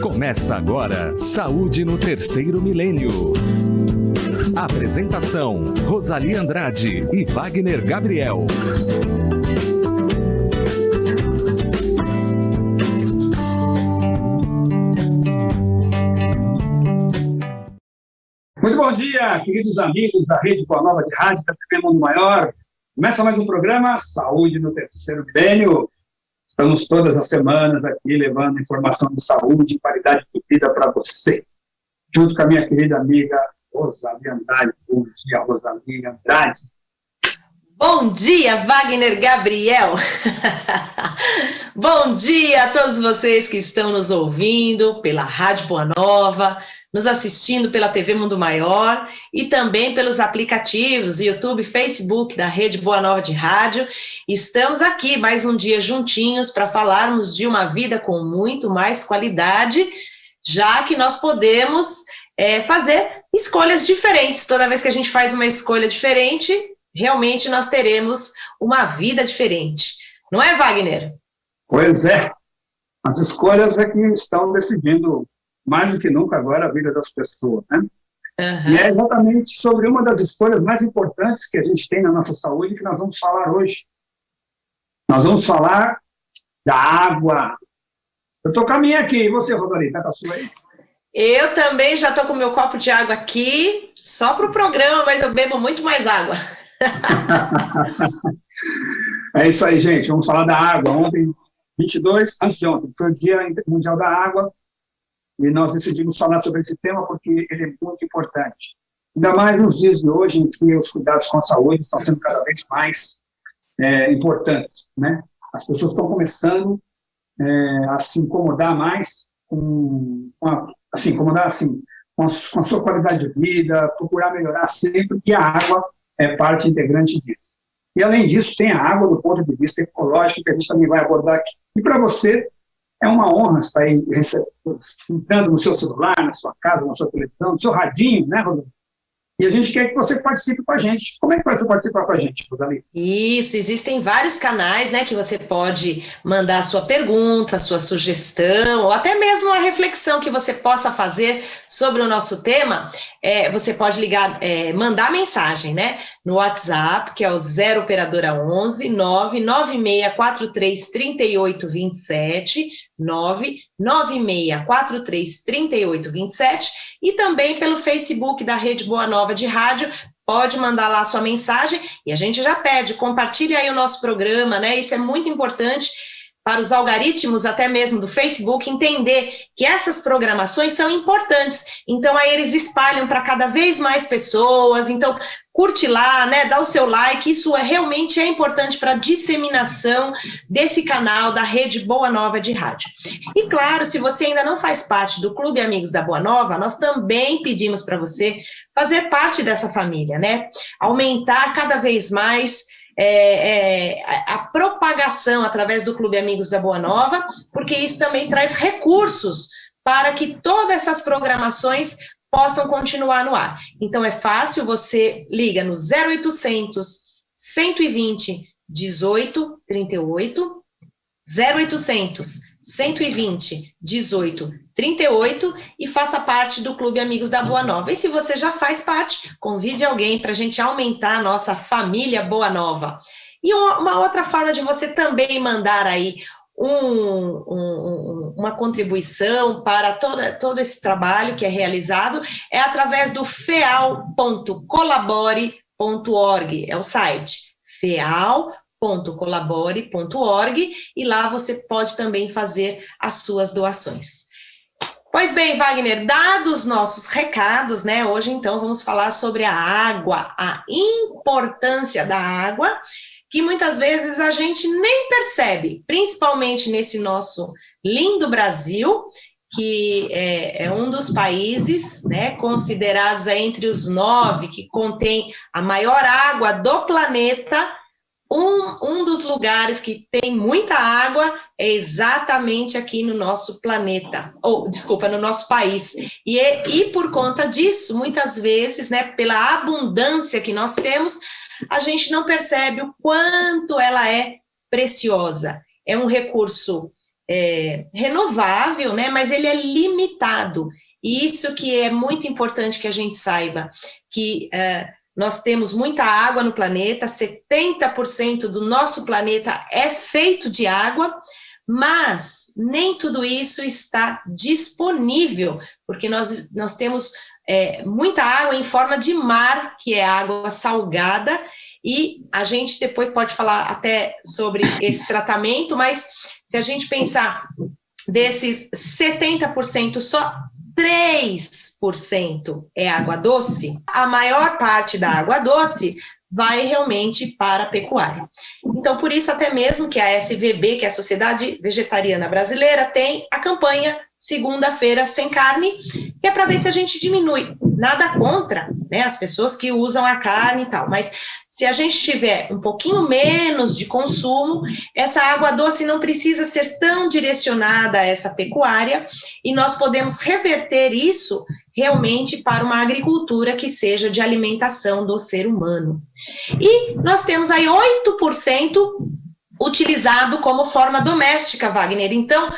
Começa agora Saúde no Terceiro Milênio. Apresentação: Rosali Andrade e Wagner Gabriel. Muito bom dia, queridos amigos da Rede Boa Nova de Rádio da TV Mundo Maior. Começa mais um programa Saúde no Terceiro Milênio. Estamos todas as semanas aqui levando informação de saúde e qualidade de vida para você. Junto com a minha querida amiga Rosali Andrade. Bom dia, Rosali Andrade. Bom dia, Wagner Gabriel. Bom dia a todos vocês que estão nos ouvindo pela Rádio Boa Nova, nos assistindo pela TV Mundo Maior e também pelos aplicativos YouTube, Facebook da Rede Boa Nova de Rádio. Estamos aqui mais um dia juntinhos para falarmos de uma vida com muito mais qualidade, já que nós podemos fazer escolhas diferentes. Toda vez que a gente faz uma escolha diferente, realmente nós teremos uma vida diferente. Não é, Wagner? Pois é. As escolhas é que estão decidindo mais do que nunca agora a vida das pessoas, né? Uhum. E é exatamente sobre uma das escolhas mais importantes que a gente tem na nossa saúde que nós vamos falar hoje. Nós vamos falar da água. Eu estou com a minha aqui, e você, Rosali, está com a sua aí? Eu também já estou com o meu copo de água aqui, só para o programa, mas eu bebo muito mais água. É isso aí, gente, vamos falar da água. Ontem, 22, antes de ontem, foi o Dia Mundial da Água, e nós decidimos falar sobre esse tema porque ele é muito importante. Ainda mais nos dias de hoje, em que os cuidados com a saúde estão sendo cada vez mais importantes, né? As pessoas estão começando a se incomodar mais com a sua qualidade de vida, procurar melhorar sempre, e a água é parte integrante disso. E, além disso, tem a água do ponto de vista ecológico, que a gente também vai abordar aqui. E para você, é uma honra estar aí entrando no seu celular, na sua casa, na sua televisão, no seu radinho, né, Rosali? E a gente quer que você participe com a gente. Como é que vai você participar com a gente, Rosali? Isso, existem vários canais, né, que você pode mandar a sua pergunta, a sua sugestão, ou até mesmo a reflexão que você possa fazer sobre o nosso tema. Você pode ligar, mandar mensagem, né, no WhatsApp, que é o 0 operadora 11 99643 3827, 99643 3827, e também pelo Facebook da Rede Boa Nova de Rádio. Pode mandar lá a sua mensagem e a gente já pede, compartilhe aí o nosso programa, né? Isso é muito importante para os algoritmos, até mesmo do Facebook, entender que essas programações são importantes. Então, aí eles espalham para cada vez mais pessoas. Então, curte lá, né? Dá o seu like. Isso realmente é importante para a disseminação desse canal da Rede Boa Nova de Rádio. E, claro, se você ainda não faz parte do Clube Amigos da Boa Nova, nós também pedimos para você fazer parte dessa família, né? Aumentar cada vez mais a propagação através do Clube Amigos da Boa Nova, porque isso também traz recursos para que todas essas programações possam continuar no ar. Então é fácil, você liga no 0800 120 18 38, 0800 120 18 38 e faça parte do Clube Amigos da Boa Nova. E se você já faz parte, convide alguém para a gente aumentar a nossa família Boa Nova. E uma outra forma de você também mandar aí uma contribuição para todo esse trabalho que é realizado é através do feal.colabore.org, é o site, feal.colabore.org, e lá você pode também fazer as suas doações. Pois bem, Wagner, dados nossos recados, né, hoje então vamos falar sobre a água, a importância da água, que muitas vezes a gente nem percebe, principalmente nesse nosso lindo Brasil, que é um dos países, né, considerados entre os 9 que contém a maior água do planeta. Um dos lugares que tem muita água é exatamente aqui no nosso planeta, no nosso país. E por conta disso, muitas vezes, né, pela abundância que nós temos, a gente não percebe o quanto ela é preciosa. é um recurso renovável, né, mas ele é limitado. E isso que é muito importante que a gente saiba, que nós temos muita água no planeta, 70% do nosso planeta é feito de água, mas nem tudo isso está disponível, porque nós temos muita água em forma de mar, que é água salgada, e a gente depois pode falar até sobre esse tratamento, mas se a gente pensar desses 70%, só 3% é água doce, a maior parte da água doce vai realmente para a pecuária. Então, por isso até mesmo que a SVB, que é a Sociedade Vegetariana Brasileira, tem a campanha Segunda-feira Sem Carne, que é para ver se a gente diminui. Nada contra, né, as pessoas que usam a carne e tal, mas se a gente tiver um pouquinho menos de consumo, essa água doce não precisa ser tão direcionada a essa pecuária, e nós podemos reverter isso realmente para uma agricultura que seja de alimentação do ser humano. E nós temos aí 8% utilizado como forma doméstica, Wagner. Então,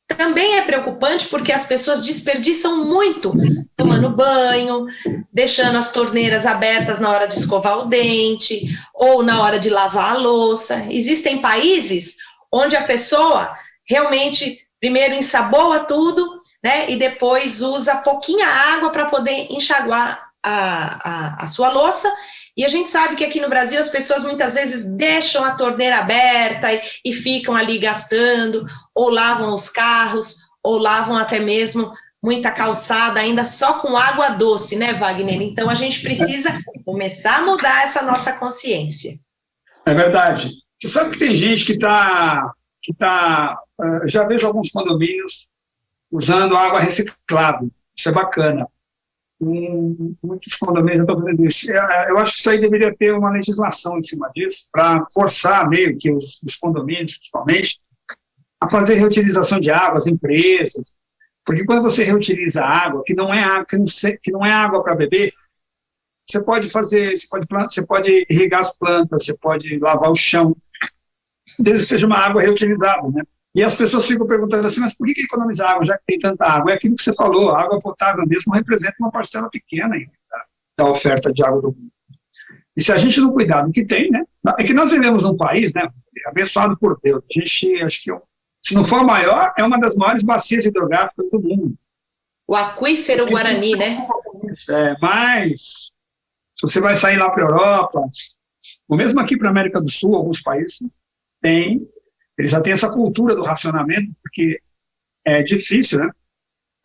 também é preocupante porque as pessoas desperdiçam muito, tomando banho, deixando as torneiras abertas na hora de escovar o dente, ou na hora de lavar a louça. Existem países onde a pessoa realmente, primeiro ensaboa tudo, né, e depois usa pouquinha água para poder enxaguar a sua louça. E a gente sabe que aqui no Brasil as pessoas muitas vezes deixam a torneira aberta e ficam ali gastando, ou lavam os carros, ou lavam até mesmo muita calçada ainda só com água doce, né, Wagner? Então a gente precisa começar a mudar essa nossa consciência. É verdade. Você sabe que tem gente que já vejo alguns condomínios usando água reciclável. Isso é bacana. Muitos condomínios estão fazendo isso. Eu acho que isso aí deveria ter uma legislação em cima disso, para forçar meio que os condomínios, principalmente, a fazer reutilização de água, as empresas, porque quando você reutiliza água, que não é água para beber, você pode irrigar as plantas, você pode lavar o chão, desde que seja uma água reutilizável, né? E as pessoas ficam perguntando assim, mas por que economizar água, já que tem tanta água? É aquilo que você falou, a água potável mesmo representa uma parcela pequena da oferta de água do mundo. E se a gente não cuidar do que tem, né? É que nós vivemos num país, né, abençoado por Deus. A gente, acho que, se não for a maior, é uma das maiores bacias hidrográficas do mundo. O aquífero Guarani, né? Mas, se você vai sair lá para a Europa, ou mesmo aqui para a América do Sul, alguns países eles já têm essa cultura do racionamento, porque é difícil, né?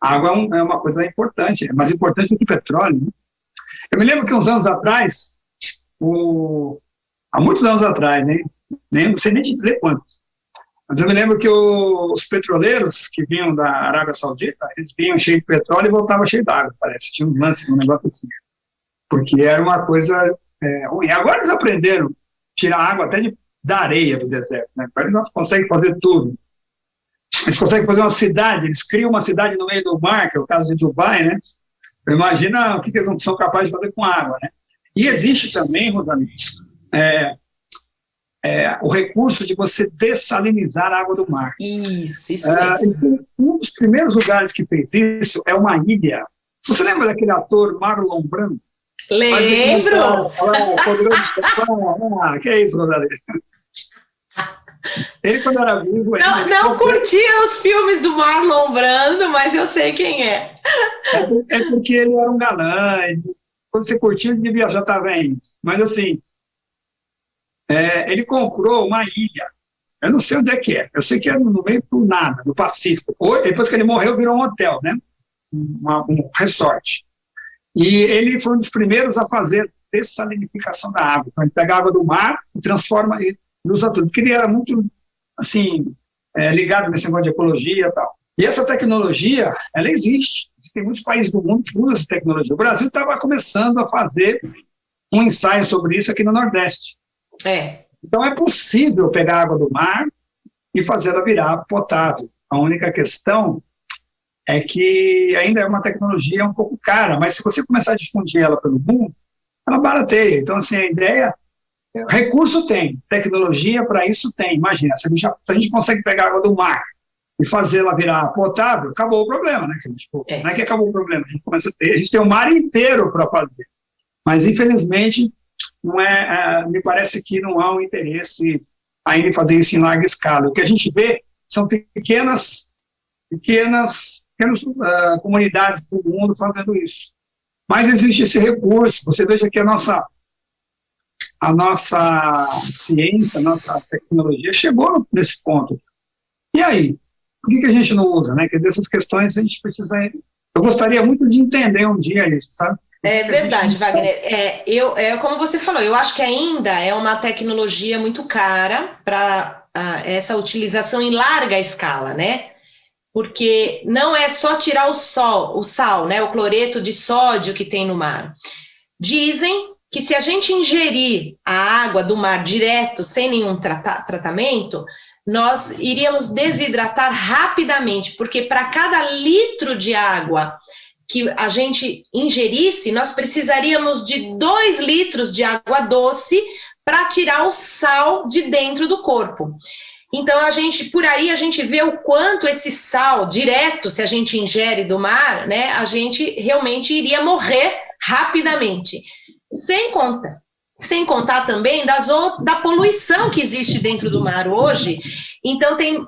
A água é uma coisa importante, é mais importante do que petróleo, né? Eu me lembro que uns anos atrás, há muitos anos atrás, né? Não sei nem te dizer quantos, mas eu me lembro que os petroleiros que vinham da Arábia Saudita, eles vinham cheios de petróleo e voltavam cheios d'água, parece. Tinha um lance, um negócio assim. Porque era uma coisa ruim. Agora eles aprenderam a tirar água até da areia do deserto, né? Eles conseguem fazer tudo. Eles conseguem fazer uma cidade, eles criam uma cidade no meio do mar, que é o caso de Dubai, né? Imagina o que eles não são capazes de fazer com água, né? E existe também, Rosane, o recurso de você dessalinizar a água do mar. Isso mesmo. Um dos primeiros lugares que fez isso é uma ilha. Você lembra daquele ator Marlon Brando? Lembro! Que é isso, Rosane? Ele, quando era vivo... Não curtia os filmes do Marlon Brando, mas eu sei quem é. É porque ele era um galã. Quando você curtiu, ele devia já estar velho. Mas, assim, ele comprou uma ilha. Eu não sei onde é que é. Eu sei que é no meio do nada, no Pacífico. Depois que ele morreu, virou um hotel, né? Um resort. E ele foi um dos primeiros a fazer dessalinificação da água. Então, ele pega a água do mar e transforma... e usa tudo, porque ele era muito, assim, ligado nesse negócio de ecologia e tal. E essa tecnologia, ela existe. Existem muitos países do mundo que usam essa tecnologia. O Brasil estava começando a fazer um ensaio sobre isso aqui no Nordeste. Então, é possível pegar a água do mar e fazer ela virar potável. A única questão é que ainda é uma tecnologia um pouco cara, mas se você começar a difundir ela pelo mundo, ela barateia. Então, assim, a ideia Recurso tem, tecnologia para isso tem. Imagina, se a gente consegue pegar água do mar e fazê-la virar potável, acabou o problema, né? Tipo, não é que acabou o problema, a gente tem o mar inteiro para fazer. Mas, infelizmente, não me parece que não há um interesse ainda em fazer isso em larga escala. O que a gente vê são pequenas comunidades do mundo fazendo isso. Mas existe esse recurso. Você veja que a nossa ciência, a nossa tecnologia chegou nesse ponto. E aí? Por que a gente não usa, né? Quer dizer, essas questões a gente precisa... Eu gostaria muito de entender um dia isso, sabe? É verdade, Wagner. Como você falou, eu acho que ainda é uma tecnologia muito cara para essa utilização em larga escala, né? Porque não é só tirar o sal, né? O cloreto de sódio que tem no mar. Dizem que se a gente ingerir a água do mar direto, sem nenhum tratamento, nós iríamos desidratar rapidamente, porque para cada litro de água que a gente ingerisse, nós precisaríamos de 2 litros de água doce para tirar o sal de dentro do corpo. Então, por aí a gente vê o quanto esse sal direto, se a gente ingere do mar, né, a gente realmente iria morrer rapidamente. Sem contar também da poluição que existe dentro do mar hoje. Então, tem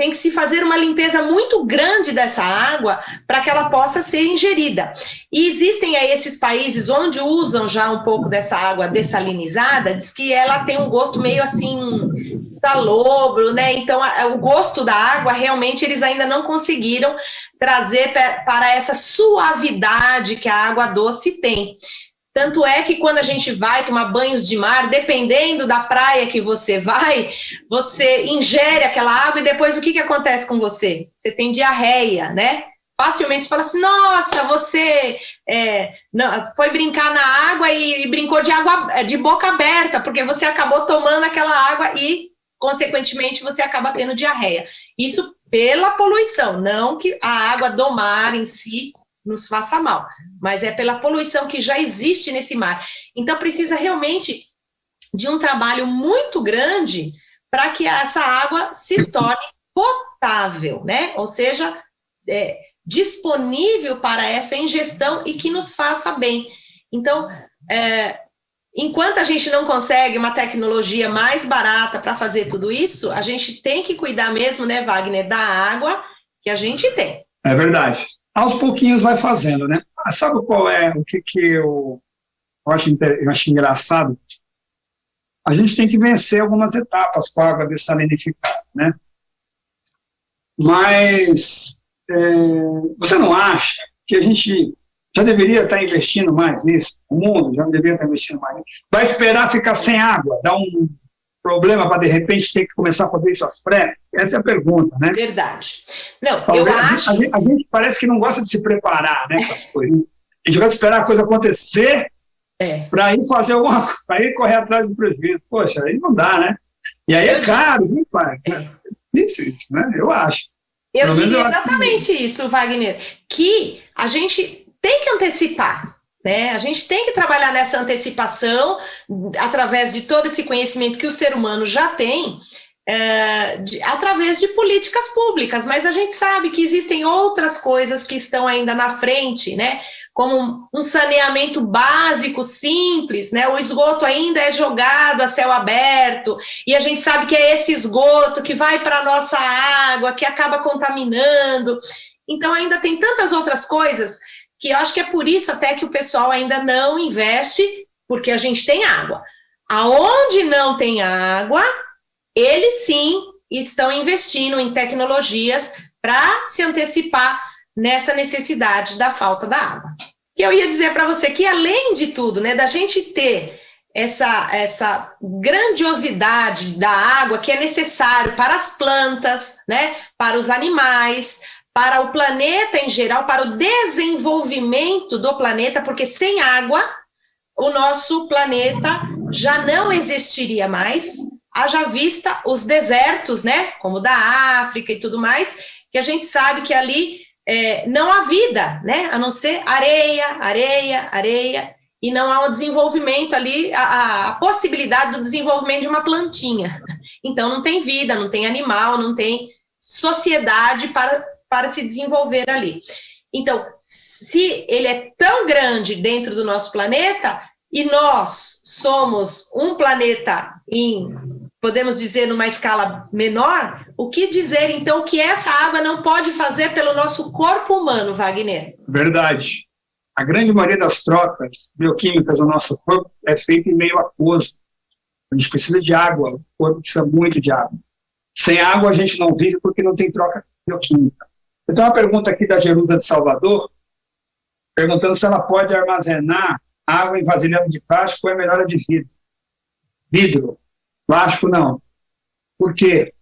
que se fazer uma limpeza muito grande dessa água para que ela possa ser ingerida. E existem aí esses países onde usam já um pouco dessa água dessalinizada, diz que ela tem um gosto meio assim, salobro, né? Então, o gosto da água, realmente, eles ainda não conseguiram trazer para essa suavidade que a água doce tem. Tanto é que quando a gente vai tomar banhos de mar, dependendo da praia que você vai, você ingere aquela água e depois o que acontece com você? Você tem diarreia, né? Facilmente você fala assim, nossa, você foi brincar na água e brincou de boca aberta, porque você acabou tomando aquela água e, consequentemente, você acaba tendo diarreia. Isso pela poluição, não que a água do mar em si nos faça mal, mas é pela poluição que já existe nesse mar. Então, precisa realmente de um trabalho muito grande para que essa água se torne potável, né? Ou seja, disponível para essa ingestão e que nos faça bem. Então, enquanto a gente não consegue uma tecnologia mais barata para fazer tudo isso, a gente tem que cuidar mesmo, né, Wagner, da água que a gente tem. É verdade. Aos pouquinhos vai fazendo, né? Sabe qual é o que eu acho engraçado? A gente tem que vencer algumas etapas com a água dessalinificada, né? Mas você não acha que a gente já deveria estar investindo mais nisso? O mundo já deveria estar investindo mais nisso? Vai esperar ficar sem água, dar um problema para, de repente, ter que começar a fazer isso às pressas? Essa é a pergunta, né? Verdade. Não, talvez, eu acho... A gente parece que não gosta de se preparar, né, com as coisas. A gente vai esperar a coisa acontecer para ir fazer alguma coisa, para ir correr atrás do prejuízo. Poxa, aí não dá, né? E aí é caro, viu, pai? Isso, né? Eu acho. Eu diria exatamente isso, Wagner, que a gente tem que antecipar, né? A gente tem que trabalhar nessa antecipação através de todo esse conhecimento que o ser humano já tem, através de políticas públicas, mas a gente sabe que existem outras coisas que estão ainda na frente, né? Como um saneamento básico, simples, né? O esgoto ainda é jogado a céu aberto, e a gente sabe que é esse esgoto que vai para a nossa água, que acaba contaminando. Então, ainda tem tantas outras coisas que eu acho que é por isso até que o pessoal ainda não investe, porque a gente tem água. Aonde não tem água, eles sim estão investindo em tecnologias para se antecipar nessa necessidade da falta da água. Que eu ia dizer para você que, além de tudo, né, da gente ter essa grandiosidade da água que é necessário para as plantas, né, para os animais, para o planeta em geral, para o desenvolvimento do planeta, porque sem água o nosso planeta já não existiria mais, haja vista os desertos, né, como da África e tudo mais, que a gente sabe que ali não há vida, né, a não ser areia, areia, areia. e não há o desenvolvimento ali, a possibilidade do desenvolvimento de uma plantinha. Então, não tem vida, não tem animal, não tem sociedade para se desenvolver ali. Então, se ele é tão grande dentro do nosso planeta, e nós somos um planeta podemos dizer, numa escala menor, o que dizer, então, que essa água não pode fazer pelo nosso corpo humano, Wagner? Verdade. A grande maioria das trocas bioquímicas do nosso corpo é feita em meio aquoso. A gente precisa de água, o corpo precisa muito de água. Sem água a gente não vive porque não tem troca bioquímica. Eu tenho uma pergunta aqui da Jerusa de Salvador, perguntando se ela pode armazenar água em vasilhame de plástico ou é melhor a de vidro. Vidro. Plástico não. Por quê?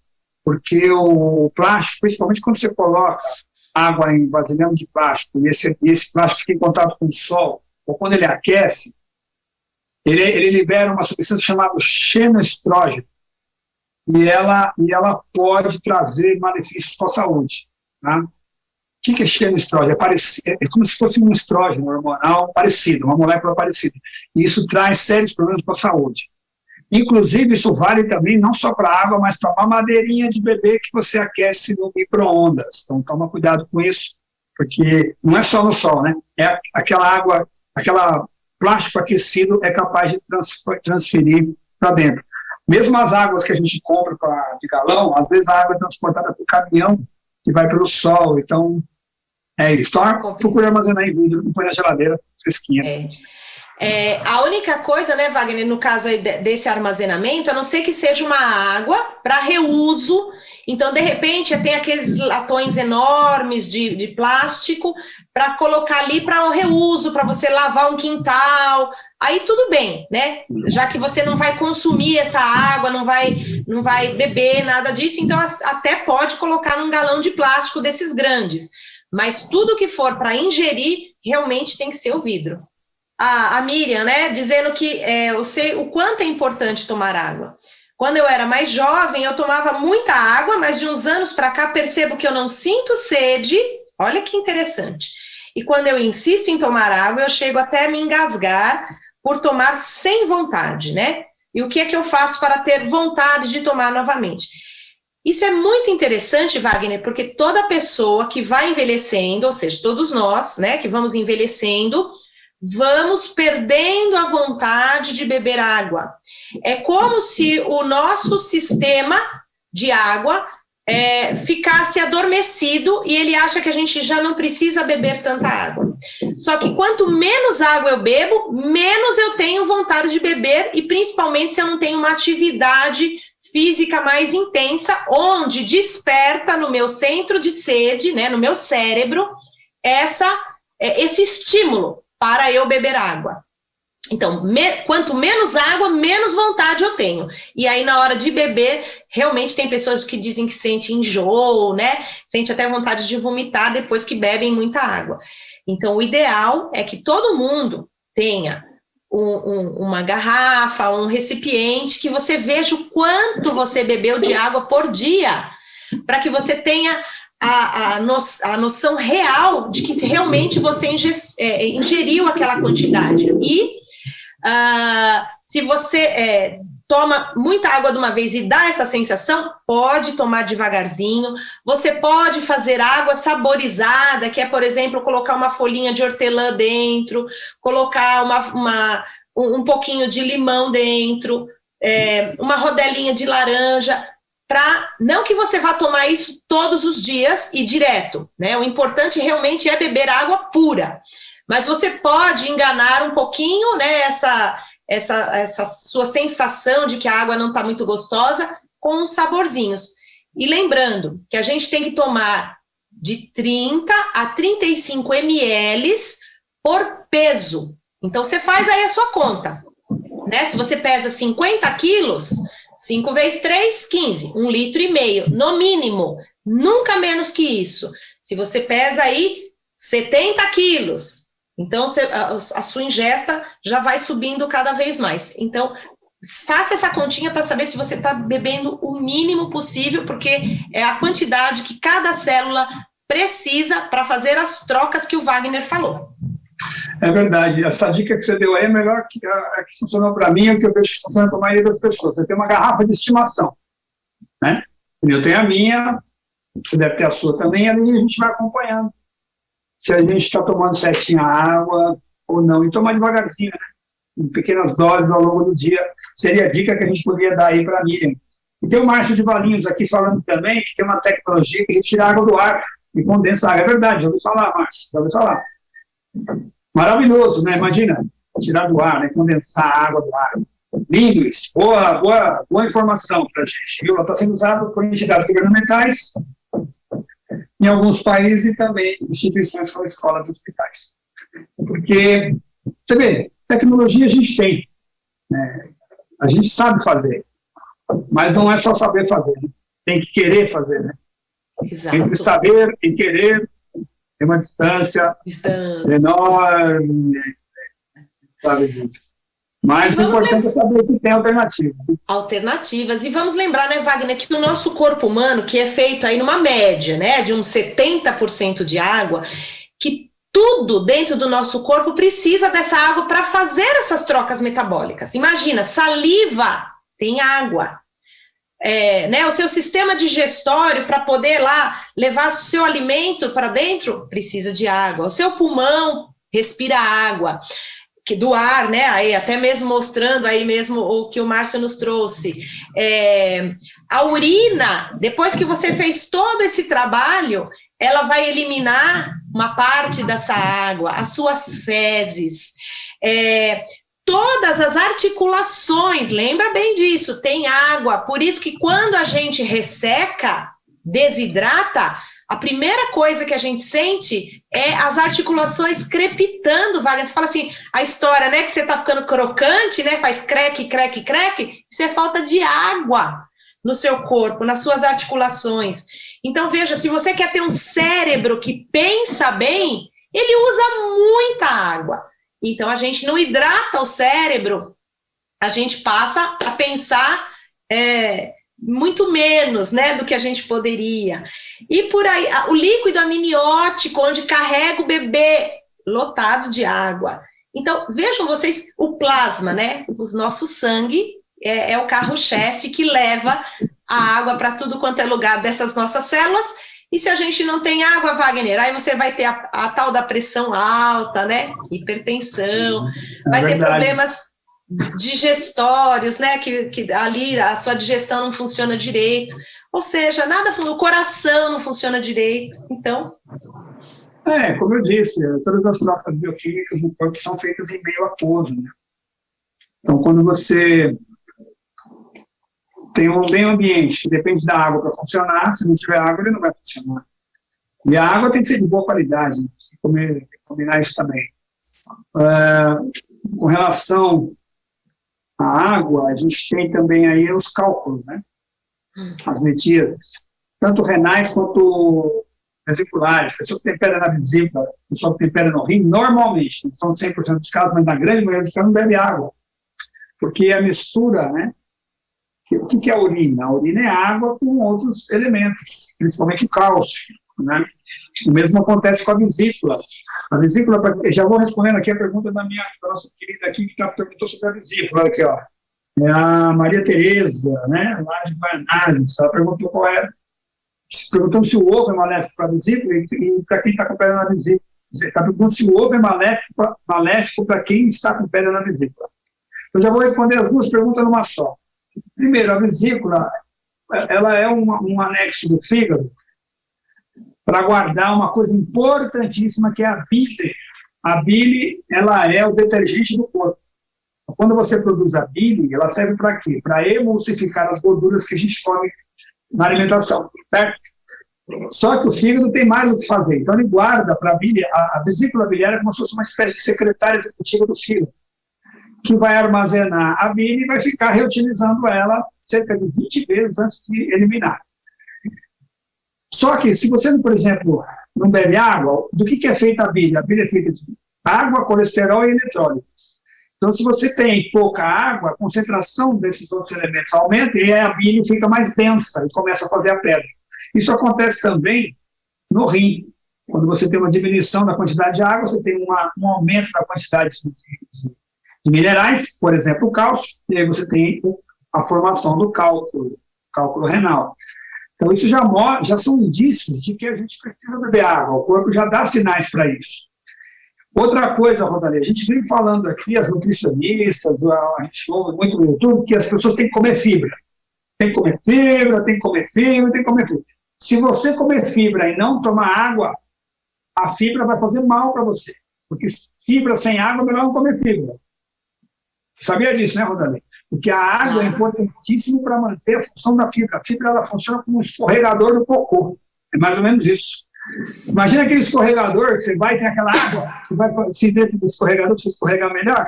Porque o plástico, principalmente quando você coloca água em vasilhame de plástico e esse plástico fica em contato com o sol, ou quando ele aquece, ele libera uma substância chamada xenoestrógeno e ela pode trazer malefícios para a saúde. Tá? O que é xenoestrógeno? É como se fosse um estrógeno hormonal parecido, uma molécula parecida. E isso traz sérios problemas para a saúde. Inclusive, isso vale também não só para a água, mas para uma madeirinha de bebê que você aquece no micro-ondas. Então, toma cuidado com isso, porque não é só no sol, né? É aquela água, aquela plástico aquecido é capaz de transferir para dentro. Mesmo as águas que a gente compra de galão, às vezes a água é transportada por caminhão que vai pelo sol. Então, é isso. Então, procura armazenar em vidro, põe na geladeira, fresquinha. A única coisa, né, Wagner, no caso aí desse armazenamento, a não ser que seja uma água para reuso, então, de repente, tem aqueles latões enormes de plástico para colocar ali para o reuso, para você lavar um quintal, aí tudo bem, né, já que você não vai consumir essa água, não vai beber nada disso, então até pode colocar num galão de plástico desses grandes, mas tudo que for para ingerir, realmente tem que ser o vidro. A Miriam, né, dizendo que eu sei o quanto é importante tomar água. Quando eu era mais jovem, eu tomava muita água, mas de uns anos para cá percebo que eu não sinto sede. Olha que interessante. E quando eu insisto em tomar água, eu chego até a me engasgar por tomar sem vontade, né? E o que é que eu faço para ter vontade de tomar novamente? Isso é muito interessante, Wagner, porque toda pessoa que vai envelhecendo, ou seja, todos nós, né, que vamos envelhecendo, vamos perdendo a vontade de beber água. É como se o nosso sistema de água ficasse adormecido e ele acha que a gente já não precisa beber tanta água. Só que quanto menos água eu bebo, menos eu tenho vontade de beber, e principalmente se eu não tenho uma atividade física mais intensa, onde desperta no meu centro de sede, né, no meu cérebro, esse estímulo para eu beber água. Então, quanto menos água, menos vontade eu tenho. E aí, na hora de beber, realmente tem pessoas que dizem que sente enjoo, né? Sente até vontade de vomitar depois que bebem muita água. Então, o ideal é que todo mundo tenha uma garrafa, um recipiente, que você veja o quanto você bebeu de água por dia, para que você tenha a noção real de que realmente você ingeriu aquela quantidade. E se você toma muita água de uma vez e dá essa sensação, pode tomar devagarzinho. Você pode fazer água saborizada, que é, por exemplo, colocar uma folhinha de hortelã dentro, colocar um pouquinho de limão dentro, uma rodelinha de laranja, não que você vá tomar isso todos os dias e direto, né? O importante realmente é beber água pura, mas você pode enganar um pouquinho, né, essa sua sensação de que a água não está muito gostosa com uns saborzinhos. E lembrando que a gente tem que tomar de 30 a 35 ml por peso. Então, você faz aí a sua conta, né? Se você pesa 50 quilos, 5 vezes 3, 15, 1,5 litro, no mínimo, nunca menos que isso. Se você pesa aí 70 quilos, então a sua ingesta já vai subindo cada vez mais. Então, faça essa continha para saber se você está bebendo o mínimo possível, porque é a quantidade que cada célula precisa para fazer as trocas que o Wagner falou. É verdade. Essa dica que você deu aí é melhor que a que funcionou para mim, o que eu vejo que funciona para a maioria das pessoas. Você tem uma garrafa de estimação, né? Eu tenho a minha, você deve ter a sua também, e ali a gente vai acompanhando se a gente está tomando certinho a água ou não. E tomar devagarzinho, né? Em pequenas doses ao longo do dia. Seria a dica que a gente poderia dar aí para a Miriam. E tem o Márcio de Valinhos aqui falando também que tem uma tecnologia que retira água do ar e condensa água. É verdade, já ouvi falar, Márcio, já ouvi falar. Maravilhoso, né? Imagina, tirar do ar, né? Condensar a água do ar. Lindo isso. Boa informação para a gente, viu? Ela está sendo usada por entidades governamentais em alguns países e também instituições como escolas e hospitais. Porque, você vê, tecnologia a gente tem, né? A gente sabe fazer, mas não é só saber fazer, né? Tem que querer fazer, né? Exato. Entre saber e querer tem uma distância enorme, sabe disso. Mas o importante é saber que tem alternativas. E vamos lembrar, né, Wagner, que o nosso corpo humano, que é feito aí numa média, né, de uns 70% de água, que tudo dentro do nosso corpo precisa dessa água para fazer essas trocas metabólicas. Imagina, saliva tem água. Né, o seu sistema digestório, para poder lá levar o seu alimento para dentro, precisa de água. O seu pulmão respira água, que do ar, né, aí até mesmo mostrando aí mesmo o que o Márcio nos trouxe. A urina, depois que você fez todo esse trabalho, ela vai eliminar uma parte dessa água, as suas fezes, todas as articulações, lembra bem disso, tem água, por isso que quando a gente resseca, desidrata, a primeira coisa que a gente sente é as articulações crepitando, Wagner. Você fala assim, a história, né, que você tá ficando crocante, né, faz creque, creque, creque, isso é falta de água no seu corpo, nas suas articulações. Então, veja, se você quer ter um cérebro que pensa bem, ele usa muita água. Então, a gente não hidrata o cérebro, a gente passa a pensar muito menos, né, do que a gente poderia. E por aí, o líquido amniótico, onde carrega o bebê, lotado de água. Então, vejam vocês, o plasma, né, o nosso sangue é o carro-chefe que leva a água para tudo quanto é lugar dessas nossas células. E se a gente não tem água, Wagner, aí você vai ter a tal da pressão alta, né? Hipertensão, vai ter problemas digestórios, né? Que ali a sua digestão não funciona direito. Ou seja, o coração não funciona direito. Então. Como eu disse, todas as trocas bioquímicas no corpo são feitas em meio aquoso, né? Então, quando você tem um meio ambiente que depende da água para funcionar, se não tiver água, ele não vai funcionar. E a água tem que ser de boa qualidade, né? Você combinar isso também. Com relação à água, a gente tem também aí os cálculos, né? As metíases, tanto renais quanto vesiculares. Pessoa que tem pedra na vesícula, pessoa que tem pedra no rim, normalmente, não são 100% dos casos, mas na grande maioria dos casos não bebe água. Porque a mistura, né? O que é a urina? A urina é água com outros elementos, principalmente o cálcio, né? O mesmo acontece com a vesícula. A vesícula, já vou respondendo aqui a pergunta da nossa querida aqui, que perguntou sobre a vesícula, aqui, ó. É a Maria Tereza, né, lá de Guanazes, ela perguntou perguntando se o ovo é maléfico para a vesícula e para quem está com pedra na vesícula. Está perguntando se o ovo é maléfico para quem está com pedra na vesícula. Eu já vou responder as duas perguntas numa só. Primeiro, a vesícula, ela é um anexo do fígado para guardar uma coisa importantíssima, que é a bile. A bile, ela é o detergente do corpo. Quando você produz a bile, ela serve para quê? Para emulsificar as gorduras que a gente come na alimentação, certo? Só que o fígado tem mais o que fazer. Então, ele guarda para a bile, a vesícula biliar é como se fosse uma espécie de secretária executiva do fígado, que vai armazenar a bile e vai ficar reutilizando ela cerca de 20 vezes antes de eliminar. Só que, se você, por exemplo, não bebe água, do que é feita a bile? A bile é feita de água, colesterol e eletrólitos. Então, se você tem pouca água, a concentração desses outros elementos aumenta e a bile fica mais densa e começa a fazer a pedra. Isso acontece também no rim. Quando você tem uma diminuição da quantidade de água, você tem um aumento da quantidade de minerais, por exemplo, o cálcio, e aí você tem a formação do cálculo renal. Então, isso já são indícios de que a gente precisa beber água, o corpo já dá sinais para isso. Outra coisa, Rosalie, a gente vem falando aqui, as nutricionistas, a gente ouve muito no YouTube, que as pessoas têm que comer fibra. Tem que comer fibra, tem que comer fibra, tem que comer fibra. Se você comer fibra e não tomar água, a fibra vai fazer mal para você. Porque fibra sem água é melhor não comer fibra. Sabia disso, né, Rosalie? Porque a água é importantíssima para manter a função da fibra. A fibra ela funciona como um escorregador do cocô. É mais ou menos isso. Imagina aquele escorregador que você vai e tem aquela água, que vai se dentro do escorregador para você escorregar melhor.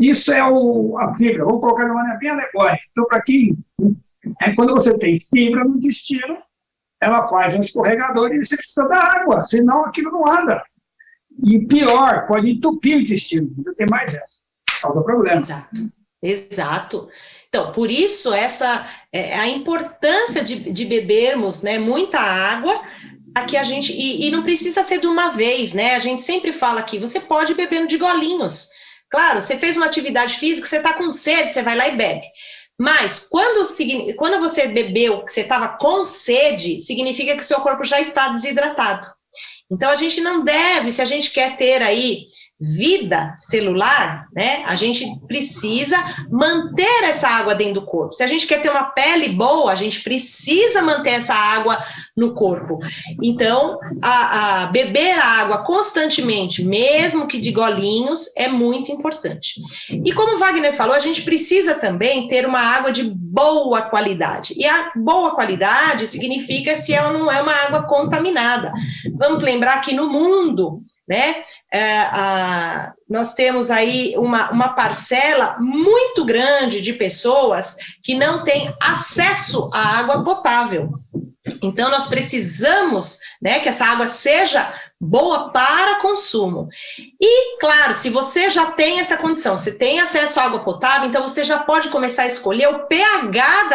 Isso é a fibra. Vamos colocar de uma maneira bem alegórica. Então, para quem... quando você tem fibra no intestino, ela faz um escorregador e você precisa da água, senão aquilo não anda. E pior, pode entupir o intestino. Não tem mais essa. Causa problema. Exato. Então, por isso, essa a importância de bebermos, né, muita água, aqui a gente, e não precisa ser de uma vez, né, a gente sempre fala aqui, você pode ir bebendo de golinhos. Claro, você fez uma atividade física, você está com sede, você vai lá e bebe. Mas, quando você bebeu, que você estava com sede, significa que o seu corpo já está desidratado. Então, a gente não deve, se a gente quer ter aí vida celular, né, a gente precisa manter essa água dentro do corpo. Se a gente quer ter uma pele boa, a gente precisa manter essa água no corpo. Então, beber a água constantemente, mesmo que de golinhos, é muito importante. E como o Wagner falou, a gente precisa também ter uma água de boa qualidade. E a boa qualidade significa se ela não é uma água contaminada. Vamos lembrar que no mundo, né, nós temos aí uma parcela muito grande de pessoas que não têm acesso à água potável. Então, nós precisamos, né, que essa água seja boa para consumo. E, claro, se você já tem essa condição, você tem acesso à água potável, então você já pode começar a escolher o pH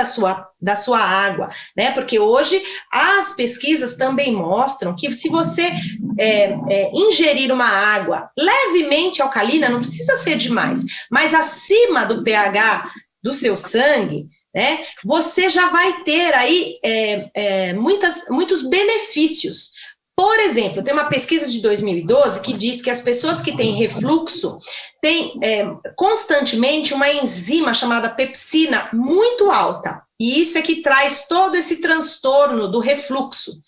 da sua água, né? Porque hoje as pesquisas também mostram que se você ingerir uma água levemente alcalina, não precisa ser demais, mas acima do pH do seu sangue, né, você já vai ter aí muitos benefícios. Por exemplo, tem uma pesquisa de 2012 que diz que as pessoas que têm refluxo têm constantemente uma enzima chamada pepsina muito alta. E isso é que traz todo esse transtorno do refluxo.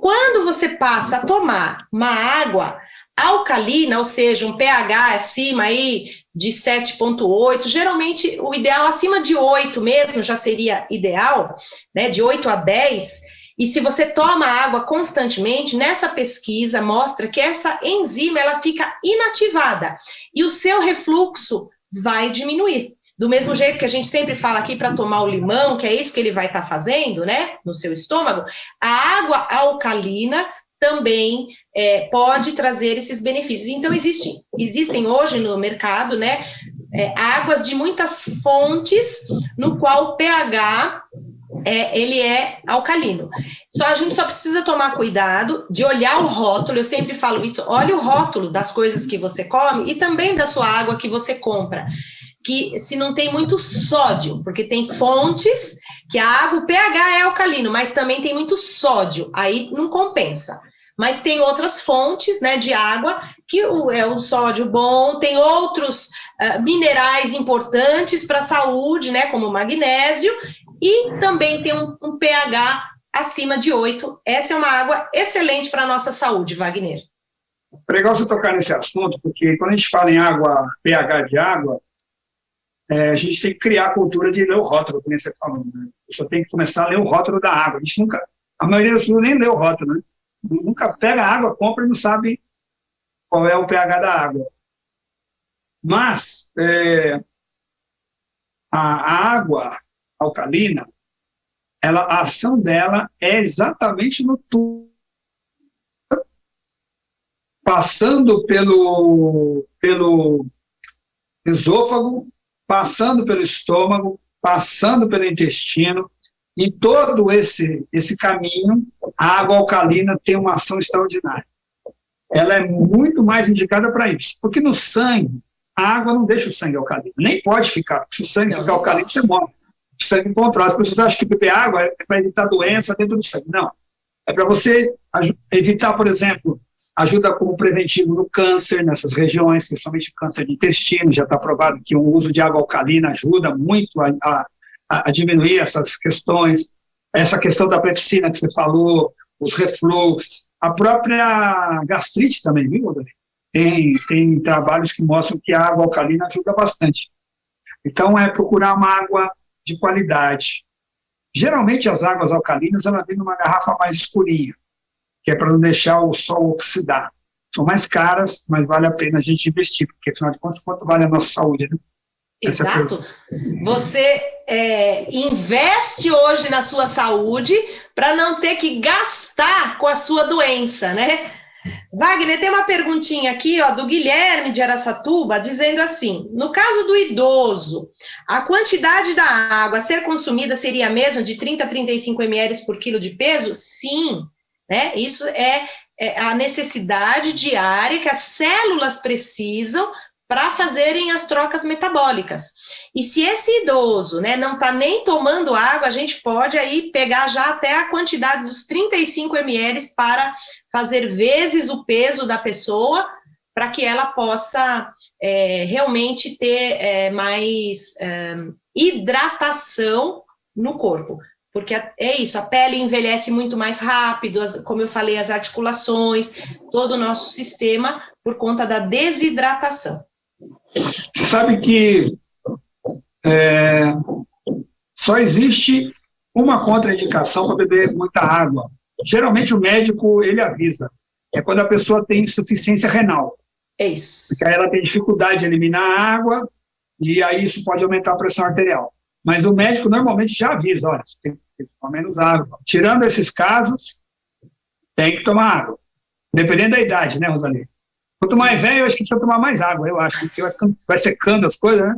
Quando você passa a tomar uma água alcalina, ou seja, um pH acima aí de 7,8, geralmente o ideal acima de 8 mesmo já seria ideal, né, de 8 a 10, e se você toma água constantemente, nessa pesquisa mostra que essa enzima ela fica inativada e o seu refluxo vai diminuir. Do mesmo jeito que a gente sempre fala aqui para tomar o limão, que é isso que ele vai estar fazendo, né, no seu estômago, a água alcalina também pode trazer esses benefícios. Então, existem hoje no mercado, né, águas de muitas fontes, no qual o pH ele é alcalino. A gente só precisa tomar cuidado de olhar o rótulo, eu sempre falo isso, olhe o rótulo das coisas que você come e também da sua água que você compra, que se não tem muito sódio, porque tem fontes que a água, o pH é alcalino, mas também tem muito sódio, aí não compensa. Mas tem outras fontes, né, de água, que é o sódio bom, tem outros minerais importantes para a saúde, né, como o magnésio, e também tem um pH acima de 8. Essa é uma água excelente para a nossa saúde, Wagner. É legal você tocar nesse assunto, porque quando a gente fala em água, pH de água, a gente tem que criar a cultura de ler o rótulo, como você falou, né? Você tem que começar a ler o rótulo da água. A maioria das pessoas nem lê o rótulo, né? Nunca pega a água, compra e não sabe qual é o pH da água. Mas a água alcalina, a ação dela é exatamente no tubo, passando pelo esôfago, passando pelo estômago, passando pelo intestino, e todo esse caminho, a água alcalina tem uma ação extraordinária. ela é muito mais indicada para isso, porque no sangue, a água não deixa o sangue alcalino, nem pode ficar, porque se o sangue ficar alcalino, você morre. O sangue controla. As pessoas acham que beber água é para evitar doença dentro do sangue. Não. É para você evitar, por exemplo, ajuda como preventivo no câncer, nessas regiões, principalmente câncer de intestino. Já está provado que o uso de água alcalina ajuda muito a diminuir essas questões. Essa questão da pepsina que você falou, os refluxos, a própria gastrite também, viu, Rosane? Tem trabalhos que mostram que a água alcalina ajuda bastante. Então, é procurar uma água de qualidade. Geralmente, as águas alcalinas, ela vem numa garrafa mais escurinha, que é para não deixar o sol oxidar. São mais caras, mas vale a pena a gente investir, porque, afinal de contas, quanto vale a nossa saúde, né? Exato. Você investe hoje na sua saúde para não ter que gastar com a sua doença, né? Wagner, tem uma perguntinha aqui, ó, do Guilherme de Araçatuba, dizendo assim: no caso do idoso, a quantidade da água a ser consumida seria a mesma, de 30 a 35 ml por quilo de peso? Sim, né? Isso é a necessidade diária que as células precisam para fazerem as trocas metabólicas. E se esse idoso, né, não está nem tomando água, a gente pode aí pegar já até a quantidade dos 35 ml para fazer vezes o peso da pessoa, para que ela possa realmente ter mais hidratação no corpo. Porque é isso, a pele envelhece muito mais rápido, como eu falei, as articulações, todo o nosso sistema, por conta da desidratação. Você sabe que só existe uma contraindicação para beber muita água. Geralmente o médico, ele avisa. É quando a pessoa tem insuficiência renal. É isso. Porque aí ela tem dificuldade de eliminar a água, e aí isso pode aumentar a pressão arterial. Mas o médico normalmente já avisa, olha, você tem que tomar menos água. Tirando esses casos, tem que tomar água. Dependendo da idade, né, Rosalie? Quanto mais velho, eu acho que precisa tomar mais água, eu acho, porque vai secando as coisas, né?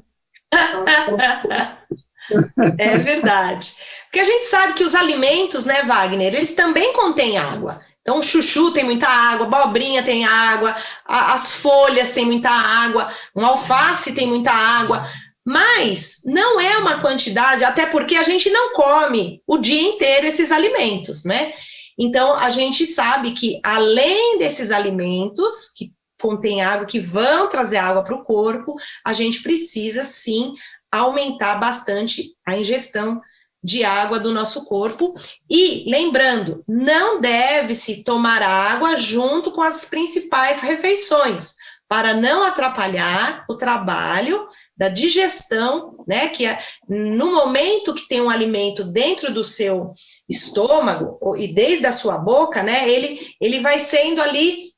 É verdade. Porque a gente sabe que os alimentos, né, Wagner, eles também contêm água. Então, o chuchu tem muita água, a abobrinha tem água, as folhas têm muita água, um alface tem muita água, mas não é uma quantidade, até porque a gente não come o dia inteiro esses alimentos, né? Então, a gente sabe que, além desses alimentos que contêm água, que vão trazer água para o corpo, a gente precisa, sim, aumentar bastante a ingestão de água do nosso corpo. E, lembrando, não deve-se tomar água junto com as principais refeições, para não atrapalhar o trabalho da digestão, né, que no momento que tem um alimento dentro do seu estômago, e desde a sua boca, né, ele vai sendo ali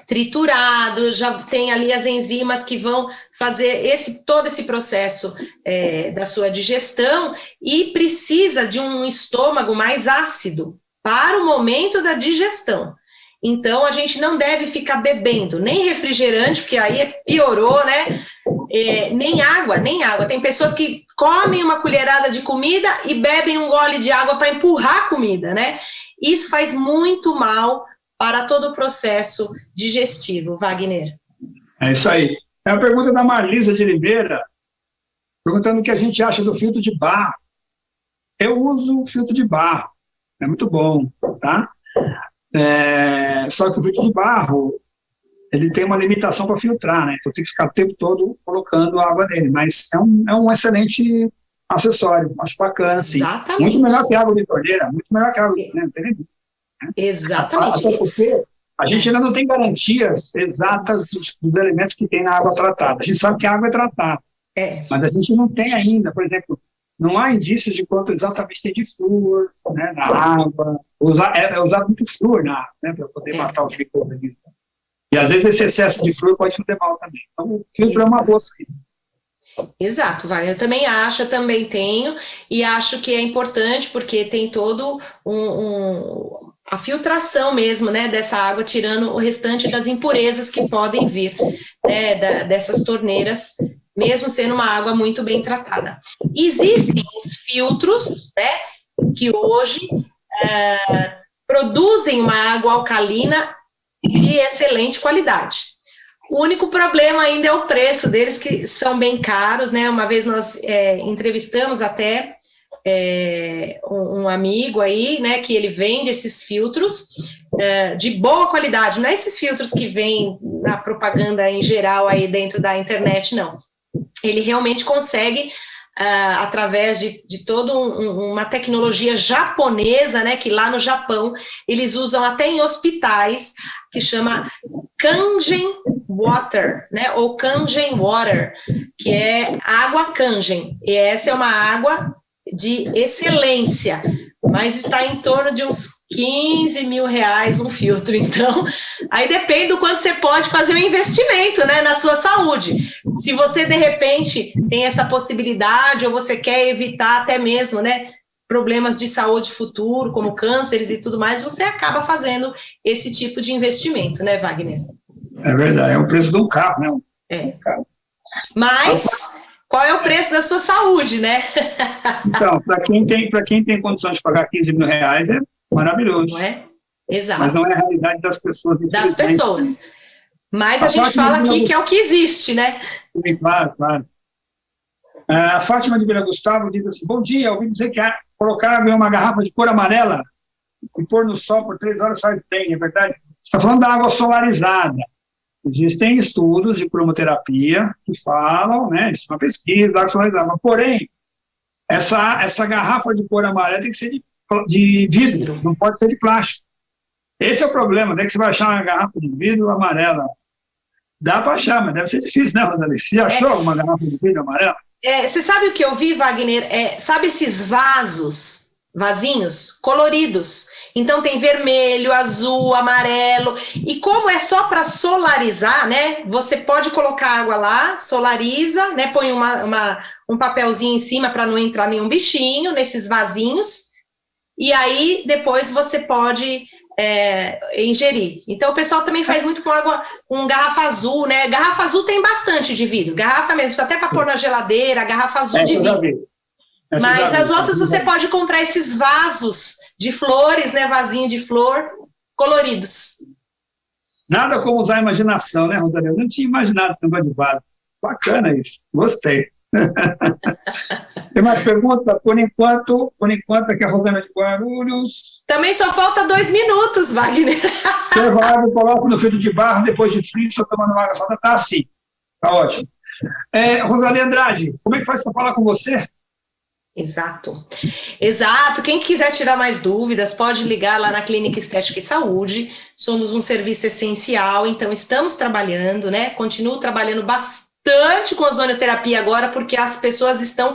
triturado, já tem ali as enzimas que vão fazer todo esse processo da sua digestão, e precisa de um estômago mais ácido para o momento da digestão. Então, a gente não deve ficar bebendo nem refrigerante, porque aí piorou, né? Nem água. Tem pessoas que comem uma colherada de comida e bebem um gole de água para empurrar a comida, né? Isso faz muito mal para todo o processo digestivo, Wagner. É isso aí. É a pergunta da Marlisa de Oliveira, perguntando o que a gente acha do filtro de barro. Eu uso o filtro de barro, é muito bom, tá? Só que o filtro de barro, ele tem uma limitação para filtrar, né? Você tem que ficar o tempo todo colocando água nele, mas é um excelente acessório, acho bacana, sim. Exatamente. Muito melhor que água de torneira, muito melhor que água de torneira, não tem nem. Exatamente. Até porque a gente ainda não tem garantias exatas dos elementos que tem na água tratada. A gente sabe que a água é tratada, mas a gente não tem ainda, por exemplo, não há indícios de quanto exatamente tem de flúor, né, na água. É usado muito flúor na água, né, para poder matar os micro-organismos. E às vezes esse excesso de flúor pode fazer mal também. Então o filtro é uma boa saída. Exato, Wagner, eu também acho, eu também tenho, e acho que é importante porque tem todo a filtração mesmo, né, dessa água, tirando o restante das impurezas que podem vir, né, dessas torneiras, mesmo sendo uma água muito bem tratada. Existem os filtros, né, que hoje produzem uma água alcalina de excelente qualidade. O único problema ainda é o preço deles, que são bem caros, né? Uma vez nós entrevistamos até um amigo aí, né, que ele vende esses filtros de boa qualidade, não é esses filtros que vêm na propaganda em geral aí dentro da internet, não. Ele realmente consegue, através de toda uma tecnologia japonesa, né, que lá no Japão eles usam até em hospitais, que chama Kangen Water, né, ou Kangen Water, que é água Kangen, e essa é uma água de excelência, mas está em torno de uns 15 mil reais um filtro. Então, aí depende do quanto você pode fazer um investimento, né, na sua saúde. Se você, de repente, tem essa possibilidade, ou você quer evitar até mesmo, né, problemas de saúde futuro, como cânceres e tudo mais, você acaba fazendo esse tipo de investimento, né, Wagner? É verdade, é o preço de um carro, né? Mas qual é o preço da sua saúde, né? Então, para quem tem condição de pagar 15 mil reais, é maravilhoso. Não é? Exato. Mas não é a realidade das pessoas. Das pessoas. Mas a gente fala aqui que é o que existe, né? Sim, claro, claro. A Fátima de Vila Gustavo diz assim: bom dia, ouvi dizer que colocar água em uma garrafa de cor amarela e pôr no sol por 3 horas faz bem, é verdade? Você está falando da água solarizada. Existem estudos de cromoterapia que falam, né, isso é uma pesquisa da água solarizada, porém, essa garrafa de cor amarela tem que ser de vidro, não pode ser de plástico. Esse é o problema, né, que você vai achar uma garrafa de vidro amarela. Dá para achar, mas deve ser difícil, né, Rosalie? Você já achou alguma garrafa de vidro amarela? Você sabe o que eu vi, Wagner? Sabe esses vasinhos coloridos? Então tem vermelho, azul, amarelo, e como é só para solarizar, né, você pode colocar água lá, solariza, né, põe um papelzinho em cima para não entrar nenhum bichinho nesses vasinhos, e aí depois você pode ingerir. Então o pessoal também faz muito com água, com garrafa azul, né, garrafa azul tem bastante de vidro, garrafa mesmo, até para pôr na geladeira, garrafa azul de vidro. Mas as outras você pode comprar esses vasos de flores, né, vasinho de flor, coloridos. Nada como usar a imaginação, né, Rosalie? Eu não tinha imaginado esse negócio de vaso. Bacana isso, gostei. Tem mais perguntas? Por enquanto aqui a Rosana de Guarulhos. Também só falta 2 minutos, Wagner. Servo a água, coloco no filtro de barro, depois de frio, só tomando uma água salgada, tá assim. Tá ótimo. Rosalie Andrade, como é que faz para falar com você? Exato. Quem quiser tirar mais dúvidas, pode ligar lá na Clínica Estética e Saúde. Somos um serviço essencial, então estamos trabalhando, né? Continuo trabalhando bastante com ozonioterapia agora, porque as pessoas estão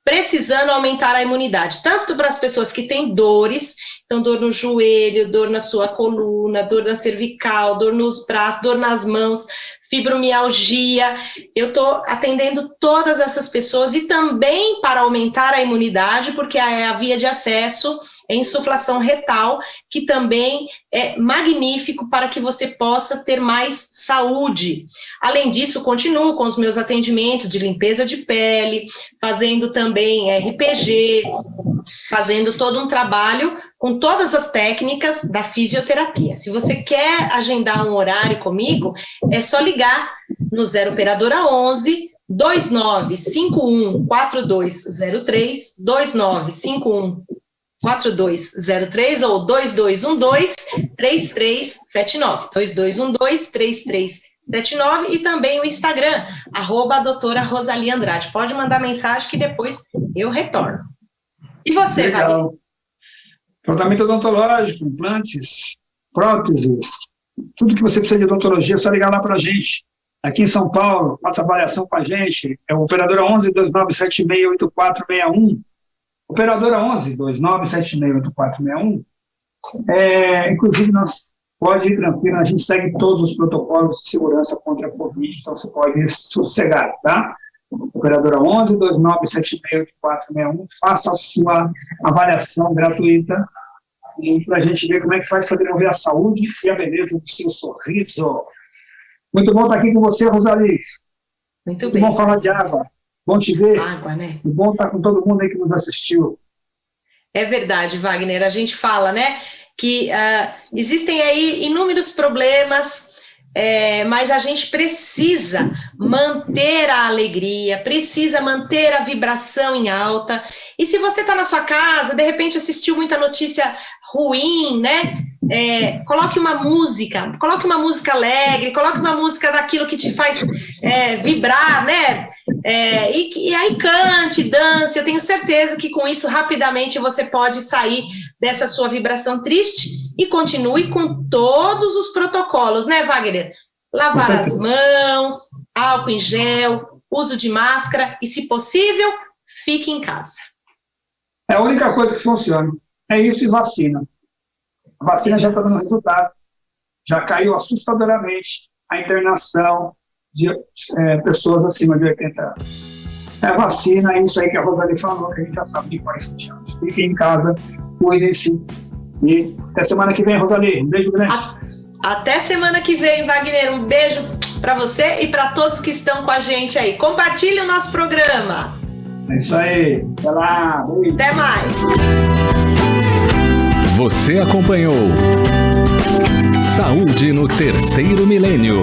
precisando aumentar a imunidade, tanto para as pessoas que têm dores, então dor no joelho, dor na sua coluna, dor na cervical, dor nos braços, dor nas mãos, fibromialgia. Eu estou atendendo todas essas pessoas, e também para aumentar a imunidade, porque é a via de acesso é insuflação retal, que também é magnífico para que você possa ter mais saúde. Além disso, continuo com os meus atendimentos de limpeza de pele, fazendo também RPG, fazendo todo um trabalho com todas as técnicas da fisioterapia. Se você quer agendar um horário comigo, é só ligar no 0 operadora 11 2951 4203, 2951 4203 ou 2212-3379, 2212-3379, e também o Instagram, @doutora Rosalie Andrade. Pode mandar mensagem que depois eu retorno. E você, Wagner? Tratamento odontológico, implantes, próteses, tudo que você precisa de odontologia, é só ligar lá para a gente. Aqui em São Paulo, faça avaliação com a gente, é o operadora 11 2976-8461, operadora 11 2976-8461. Inclusive, nós pode ir tranquilo, a gente segue todos os protocolos de segurança contra a Covid, então você pode ir sossegado, tá? Operadora 11 2976-8461, faça a sua avaliação gratuita para a gente ver como é que faz para desenvolver a saúde e a beleza do seu sorriso. Muito bom estar aqui com você, Rosalie. Muito bem. Bom falar de água. Bom te ver. Água, né? E bom estar com todo mundo aí que nos assistiu. É verdade, Wagner. A gente fala, né? que existem aí inúmeros problemas, mas a gente precisa manter a alegria, precisa manter a vibração em alta. E se você está na sua casa, de repente assistiu muita notícia ruim, né? Coloque uma música alegre, coloque uma música daquilo que te faz vibrar, né? E aí cante, dance. Eu tenho certeza que com isso rapidamente você pode sair dessa sua vibração triste e continue com todos os protocolos, né, Wagner? Lavar as mãos, álcool em gel, uso de máscara e, se possível, fique em casa. É a única coisa que funciona. É isso e vacina. A vacina já está dando resultado. Já caiu assustadoramente a internação de pessoas acima de 80 anos. É a vacina, é isso aí que a Rosali falou, que a gente já sabe de 40 anos. Fiquem em casa, cuidem-se. E até semana que vem, Rosali. Um beijo grande. Até semana que vem, Wagner. Um beijo para você e para todos que estão com a gente aí. Compartilhe o nosso programa. É isso aí. Até lá. Beijo. Até mais. Você acompanhou Saúde no Terceiro Milênio.